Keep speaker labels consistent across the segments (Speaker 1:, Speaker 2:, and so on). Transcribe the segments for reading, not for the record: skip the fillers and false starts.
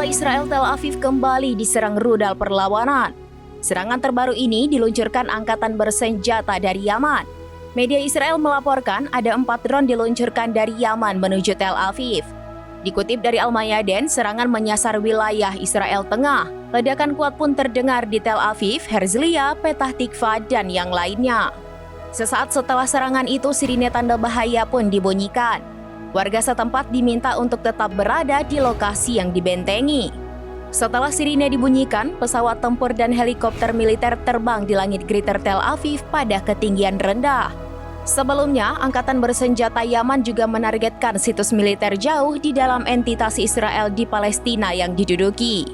Speaker 1: Kota Israel Tel Aviv kembali diserang rudal perlawanan. Serangan terbaru ini diluncurkan angkatan bersenjata dari Yaman. Media Israel melaporkan ada 4 drone diluncurkan dari Yaman menuju Tel Aviv. Dikutip dari Al-Mayadin, serangan menyasar wilayah Israel Tengah. Ledakan kuat pun terdengar di Tel Aviv, Herzliya, Petah Tikva, dan yang lainnya. Sesaat setelah serangan itu, sirine tanda bahaya pun dibunyikan. Warga setempat diminta untuk tetap berada di lokasi yang dibentengi. Setelah sirine dibunyikan, pesawat tempur dan helikopter militer terbang di langit Greater Tel Aviv pada ketinggian rendah. Sebelumnya, angkatan bersenjata Yaman juga menargetkan situs militer jauh di dalam entitas Israel di Palestina yang diduduki.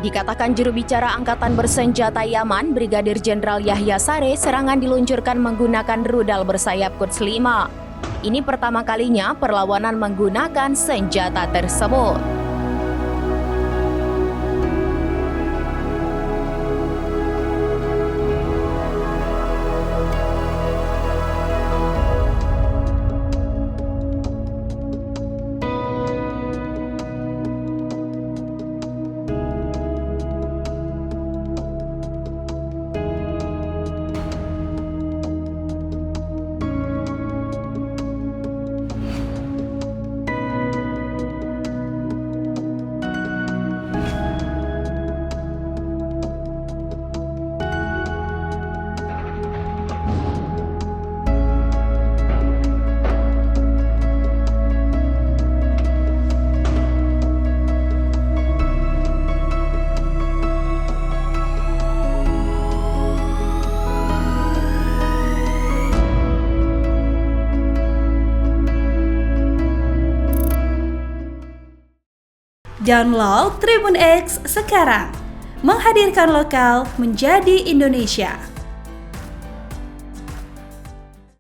Speaker 1: Dikatakan juru bicara angkatan bersenjata Yaman, Brigadir Jenderal Yahya Saree, serangan diluncurkan menggunakan rudal bersayap Quds 5. Ini pertama kalinya perlawanan menggunakan senjata tersebut.
Speaker 2: Download Tribun X sekarang, menghadirkan lokal menjadi Indonesia.